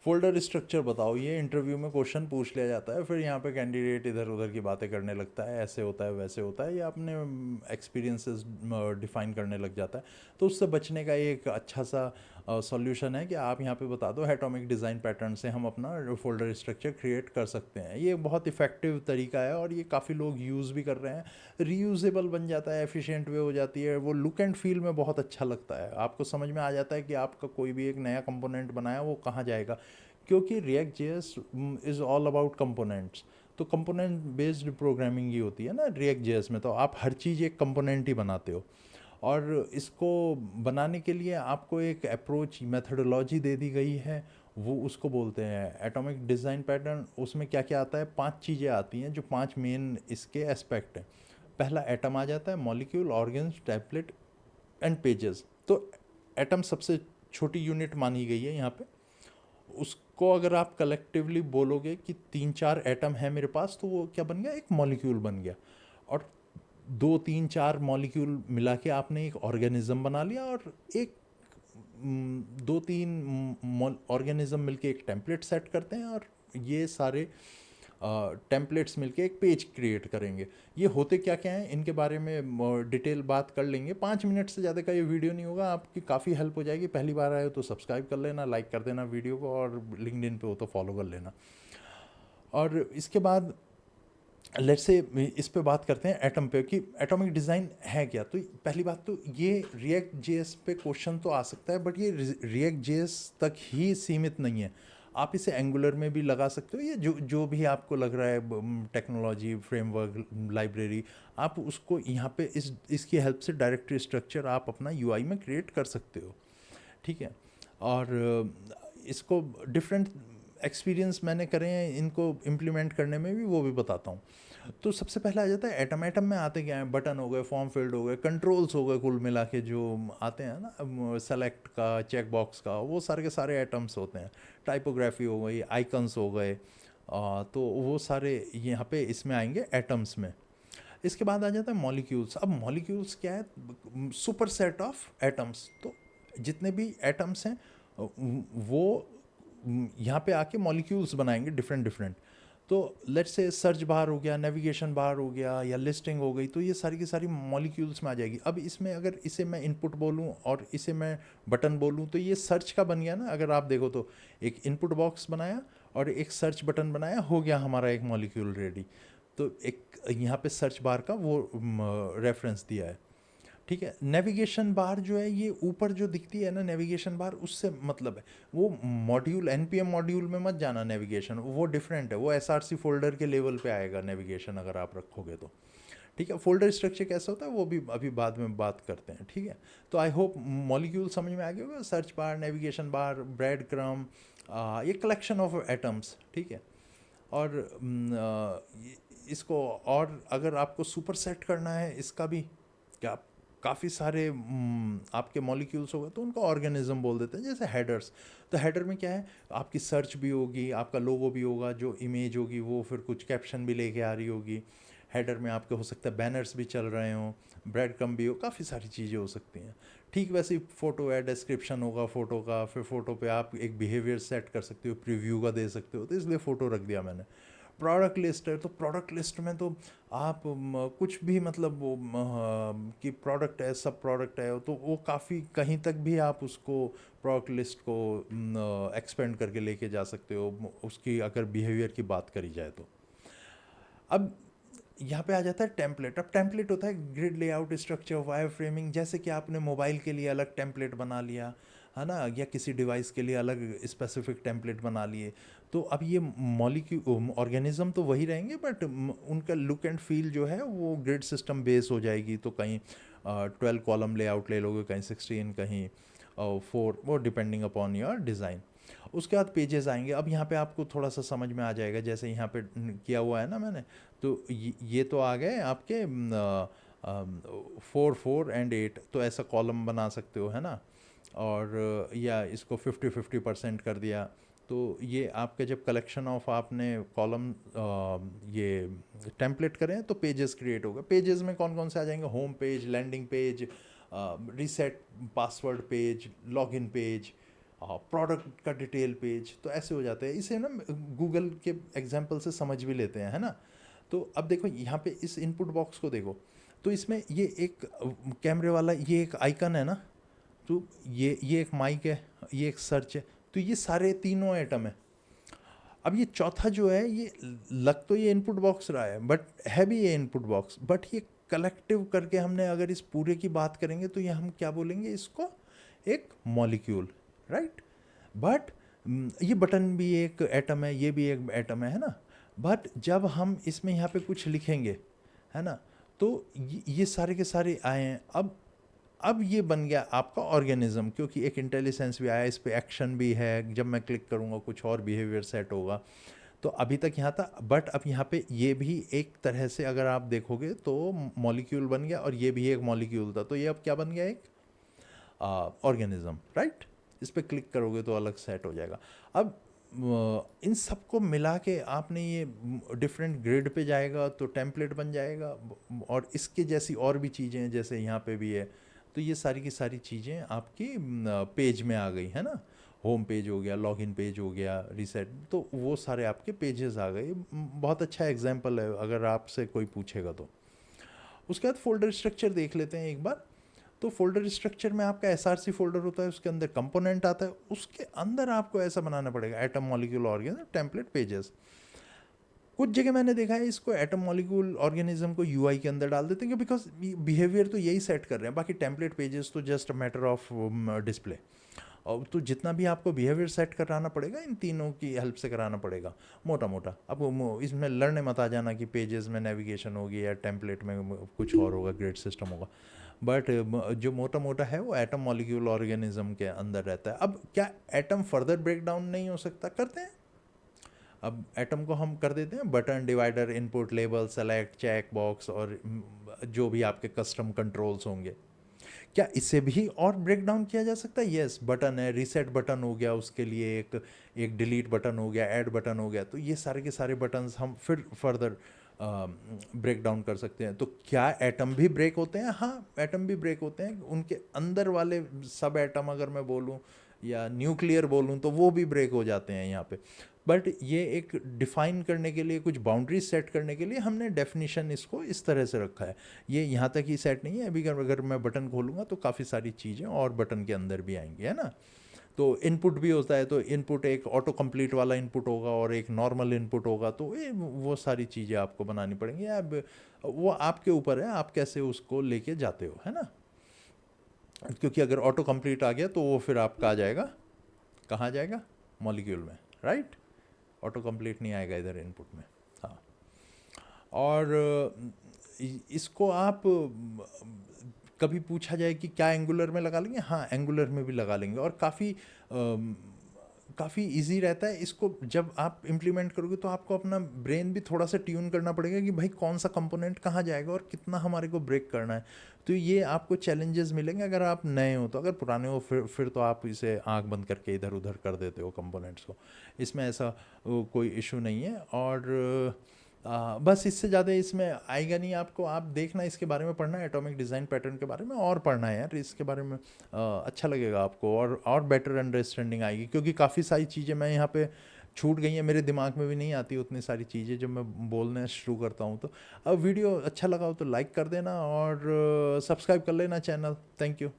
Folder structure बताओ, ये interview में क्वेश्चन पूछ लिया जाता है, फिर यहाँ पे कैंडिडेट इधर उधर की बातें करने लगता है, ऐसे होता है वैसे होता है, या अपने एक्सपीरियंसेस डिफाइन करने लग जाता है। तो उससे बचने का एक अच्छा सा सॉल्यूशन है कि आप यहाँ पे बता दो एटॉमिक डिज़ाइन पैटर्न से हम अपना फोल्डर स्ट्रक्चर क्रिएट कर सकते हैं। ये बहुत इफ़ेक्टिव तरीका है और ये काफ़ी लोग यूज़ भी कर रहे हैं। रीयूजेबल बन जाता है, एफिशिएंट वे हो जाती है, वो लुक एंड फील में बहुत अच्छा लगता है, आपको समझ में आ जाता है कि आपका कोई भी एक नया कंपोनेंट बनाया वो कहाँ जाएगा। क्योंकि react JS is all about components, तो कंपोनेंट बेस्ड प्रोग्रामिंग ही होती है ना रिएक्ट जेएस में, तो आप हर चीज़ एक कंपोनेंट ही बनाते हो। और इसको बनाने के लिए आपको एक अप्रोच मेथडोलॉजी दे दी गई है, वो उसको बोलते हैं एटॉमिक डिज़ाइन पैटर्न। उसमें क्या क्या आता है, 5 चीज़ें आती हैं जो 5 मेन इसके एस्पेक्ट हैं। पहला एटम आ जाता है, molecule, organs, template and pages. तो एटम सबसे छोटी यूनिट मानी गई है यहाँ पे। उसको अगर आप कलेक्टिवली बोलोगे कि 3-4 एटम है मेरे पास, तो वो क्या बन गया, एक मॉलिक्यूल बन गया। और 2-3-4 मॉलिक्यूल मिला के आपने एक ऑर्गेनिज्म बना लिया, और एक 2-3 ऑर्गेनिज्म मिलके एक टेम्पलेट सेट करते हैं, और ये सारे टेम्पलेट्स मिलके एक पेज क्रिएट करेंगे। ये होते क्या क्या हैं इनके बारे में डिटेल बात कर लेंगे, 5 मिनट से ज़्यादा का ये वीडियो नहीं होगा, आपकी काफ़ी हेल्प हो जाएगी। पहली बार आए हो तो सब्सक्राइब कर लेना, लाइक कर देना वीडियो को, और लिंक्डइन पे हो तो फॉलो कर लेना। और इसके बाद लेट्स से इस पे बात करते हैं एटम पे कि एटॉमिक डिज़ाइन है क्या। तो पहली बात तो ये रिएक्ट जेएस पे क्वेश्चन तो आ सकता है, बट ये रिएक्ट जेएस तक ही सीमित नहीं है। आप इसे एंगुलर में भी लगा सकते हो, ये जो जो भी आपको लग रहा है टेक्नोलॉजी फ्रेमवर्क लाइब्रेरी, आप उसको यहाँ पे इसकी हेल्प से डायरेक्टरी स्ट्रक्चर आप अपना यूआई में क्रिएट कर सकते हो। ठीक है। और इसको डिफरेंट एक्सपीरियंस मैंने करे हैं इनको इम्प्लीमेंट करने में भी, वो भी बताता हूँ। तो सबसे पहले आ जाता है एटम। एटम में आते क्या हैं, बटन हो गए, फॉर्म फील्ड हो गए, कंट्रोल्स हो गए, कुल मिला के जो आते हैं ना, सेलेक्ट का, चेक बॉक्स का, वो सारे के सारे एटम्स होते हैं। टाइपोग्राफी हो गई, आइकन्स हो गए, तो वो सारे यहाँ पे इसमें आएंगे एटम्स में। इसके बाद आ जाता है मॉलिक्यूल्स। अब मॉलिक्यूल्स क्या है, सुपर सेट ऑफ एटम्स। तो जितने भी एटम्स हैं वो यहाँ पे आके मॉलिक्यूल्स बनाएंगे डिफरेंट डिफरेंट। तो लेट्स से सर्च बार हो गया, नेविगेशन बार हो गया, या लिस्टिंग हो गई, तो ये सारी की सारी मॉलिक्यूल्स में आ जाएगी। अब इसमें अगर इसे मैं इनपुट बोलूँ और इसे मैं बटन बोलूँ, तो ये सर्च का बन गया ना। अगर आप देखो तो एक इनपुट बॉक्स बनाया और एक सर्च बटन बनाया, हो गया हमारा एक मॉलिक्यूल रेडी। तो एक यहाँ पे सर्च बार का वो रेफरेंस दिया है। ठीक है। नेविगेशन बार जो है, ये ऊपर जो दिखती है ना नेविगेशन बार, उससे मतलब है वो मॉड्यूल, एनपीएम मॉड्यूल में मत जाना। नेविगेशन वो डिफरेंट है, वो एसआरसी फोल्डर के लेवल पे आएगा नेविगेशन अगर आप रखोगे तो। ठीक है। फोल्डर स्ट्रक्चर कैसा होता है वो भी अभी बाद में बात करते हैं। ठीक है। तो आई होप मॉलिक्यूल समझ में आ गया होगा। Search bar, navigation bar, bread crumb, ये कलेक्शन ऑफ एटम्स। ठीक है। और इसको, और अगर आपको सुपर सेट करना है इसका भी, क्या काफ़ी सारे आपके मॉलिक्यूल्स हो गए, तो उनको ऑर्गेनिज्म बोल देते हैं, जैसे हेडर्स। तो हेडर में क्या है, आपकी सर्च भी होगी, आपका लोगो भी होगा, जो इमेज होगी वो फिर कुछ कैप्शन भी लेके आ रही होगी। हेडर में आपके हो सकता है बैनर्स भी चल रहे हों, ब्रेड क्रम्ब भी हो, काफ़ी सारी चीज़ें हो सकती हैं। ठीक वैसे ही फ़ोटो है, डिस्क्रिप्शन होगा फ़ोटो का, फिर फ़ोटो पे आप एक बिहेवियर सेट कर सकते हो, प्रीव्यू का दे सकते हो, तो इसलिए फ़ोटो रख दिया मैंने। प्रोडक्ट लिस्ट है, तो प्रोडक्ट लिस्ट में तो आप कुछ भी मतलब वो कि प्रोडक्ट है, सब प्रोडक्ट है, तो वो काफ़ी कहीं तक भी आप उसको प्रोडक्ट लिस्ट को एक्सपेंड करके लेके जा सकते हो, उसकी अगर बिहेवियर की बात करी जाए तो। अब यहाँ पे आ जाता है टेम्पलेट। अब टेम्पलेट होता है grid layout structure, wire framing. जैसे कि आपने मोबाइल के लिए अलग टेम्पलेट बना लिया है ना, या किसी डिवाइस के लिए अलग स्पेसिफिक टेम्पलेट बना लिए, तो अब ये मॉलिक्यूल ऑर्गेनिज्म तो वही रहेंगे, बट उनका लुक एंड फील जो है वो ग्रिड सिस्टम बेस हो जाएगी। तो कहीं 12 कॉलम लेआउट ले लोगे, कहीं 16, कहीं 4, वो डिपेंडिंग अपॉन योर डिज़ाइन। उसके बाद पेजेस आएंगे। अब यहाँ पे आपको थोड़ा सा समझ में आ जाएगा, जैसे यहाँ पे किया हुआ है ना मैंने। तो ये तो आ गए आपके 4, 4 एंड 8, तो ऐसा कॉलम बना सकते हो है ना। और या इसको 50-50% कर दिया, तो ये आपके जब कलेक्शन ऑफ आपने कॉलम ये टेम्पलेट करें तो पेजेस क्रिएट होगा। पेजेस में कौन कौन से आ जाएंगे, home page, landing page, reset password page, login page, product का डिटेल पेज, तो ऐसे हो जाते हैं। इसे ना गूगल के एग्जांपल से समझ भी लेते हैं, है ना। तो अब देखो यहाँ पे इस इनपुट बॉक्स को देखो, तो इसमें ये एक कैमरे वाला ये एक आइकन है ना, तो ये एक माइक है, ये एक सर्च है, तो ये सारे तीनों आइटम है। अब ये चौथा जो है, ये लग तो ये इनपुट बॉक्स रहा है, बट है भी ये इनपुट बॉक्स, बट ये कलेक्टिव करके हमने अगर इस पूरे की बात करेंगे तो ये हम क्या बोलेंगे इसको, एक मॉलिक्यूल, राइट। बट ये बटन भी एक एटम है, ये भी एक एटम है ना। बट जब हम इसमें यहाँ पे कुछ लिखेंगे, है ना, तो ये सारे के सारे आए हैं। अब ये बन गया आपका ऑर्गेनिज्म, क्योंकि एक इंटेलिजेंस भी आया, इस पे एक्शन भी है, जब मैं क्लिक करूँगा कुछ और बिहेवियर सेट होगा। तो अभी तक यहाँ था, बट अब यहाँ पे ये भी एक तरह से अगर आप देखोगे तो मॉलिक्यूल बन गया, और ये भी एक मॉलिक्यूल था, तो ये अब क्या बन गया, एक ऑर्गेनिज्म, राइट। इस पर क्लिक करोगे तो अलग सेट हो जाएगा। अब इन सबको मिला के आपने ये डिफरेंट ग्रिड पे जाएगा तो टेम्पलेट बन जाएगा, और इसके जैसी और भी चीज़ें हैं, जैसे यहाँ पे भी है। तो ये सारी की सारी चीज़ें आपकी पेज में आ गई, है ना। होम पेज हो गया, लॉगिन पेज हो गया, रीसेट, तो वो सारे आपके पेजेस आ गए। बहुत अच्छा एग्जाम्पल है अगर आपसे कोई पूछेगा तो। उसके बाद फोल्डर स्ट्रक्चर देख लेते हैं एक बार। तो फोल्डर स्ट्रक्चर में आपका एसआरसी फोल्डर होता है, उसके अंदर कंपोनेंट आता है, उसके अंदर आपको ऐसा बनाना पड़ेगा, atom molecule organism template pages. कुछ जगह मैंने देखा है इसको एटम मॉलिक्यूल ऑर्गेनिज्म को यूआई के अंदर डाल देते हैं, बिकॉज बिहेवियर तो यही सेट कर रहे हैं, बाकी टेम्पलेट पेजेस तो just a matter of display. और तो जितना भी आपको बिहेवियर सेट कराना पड़ेगा, इन तीनों की हेल्प से कराना पड़ेगा मोटा मोटा। अब इसमें लड़ने मत आ जाना कि पेजेस में नेविगेशन होगी या टेम्पलेट में कुछ और होगा, ग्रेड सिस्टम होगा। बट जो मोटा मोटा है वो एटम मॉलिक्यूल ऑर्गेनिज्म के अंदर रहता है। अब क्या एटम फर्दर ब्रेक डाउन नहीं हो सकता, करते हैं। अब एटम को हम कर देते हैं button, divider, input, label, select, check box, और जो भी आपके कस्टम कंट्रोल्स होंगे, क्या इसे भी और ब्रेक डाउन किया जा सकता है। यस, बटन है, रीसेट बटन हो गया, उसके लिए एक डिलीट बटन हो गया, ऐड बटन हो गया, तो ये सारे के सारे बटन्स हम फिर फर्दर ब्रेक डाउन कर सकते हैं। तो क्या एटम भी ब्रेक होते हैं? हाँ, एटम भी ब्रेक होते हैं। उनके अंदर वाले सब एटम अगर मैं बोलूँ या न्यूक्लियर बोलूँ तो वो भी ब्रेक हो जाते हैं यहाँ पे। बट ये एक डिफाइन करने के लिए, कुछ बाउंड्रीज सेट करने के लिए हमने डेफिनेशन इसको इस तरह से रखा है। ये यहाँ तक ही सेट नहीं है, अभी अगर मैं बटन खोलूँगा तो काफ़ी सारी चीज़ें और बटन के अंदर भी आएंगी, है ना। तो इनपुट भी होता है, तो इनपुट एक ऑटो कंप्लीट वाला इनपुट होगा और एक नॉर्मल इनपुट होगा, तो ये वो सारी चीज़ें आपको बनानी पड़ेंगी। अब वो आपके ऊपर है, आप कैसे उसको लेके जाते हो, है ना। क्योंकि अगर ऑटो कंप्लीट आ गया तो वो फिर आपका आ जाएगा, कहाँ जाएगा, मॉलिक्यूल में, राइट। ऑटो कंप्लीट नहीं आएगा इधर इनपुट में। हाँ, और इसको आप कभी पूछा जाए कि क्या एंगुलर में लगा लेंगे, हाँ एंगुलर में भी लगा लेंगे, और काफ़ी इजी रहता है। इसको जब आप इम्प्लीमेंट करोगे तो आपको अपना ब्रेन भी थोड़ा सा ट्यून करना पड़ेगा कि भाई कौन सा कंपोनेंट कहाँ जाएगा और कितना हमारे को ब्रेक करना है। तो ये आपको चैलेंजेस मिलेंगे अगर आप नए हो तो। अगर पुराने हो फिर तो आप इसे आंख बंद करके इधर उधर कर देते हो कंपोनेंट्स को, इसमें ऐसा कोई इशू नहीं है। और बस इससे ज़्यादा इसमें आएगा नहीं आपको। आप देखना, इसके बारे में पढ़ना है, एटॉमिक डिज़ाइन पैटर्न के बारे में और पढ़ना है यार, इसके बारे में अच्छा लगेगा आपको, और बेटर अंडरस्टैंडिंग आएगी, क्योंकि काफ़ी सारी चीज़ें मैं यहाँ पे छूट गई हैं, मेरे दिमाग में भी नहीं आती उतनी सारी चीज़ें जब मैं बोलना शुरू करता हूँ। तो अब वीडियो अच्छा लगा हो तो लाइक कर देना और सब्सक्राइब कर लेना चैनल। Thank you.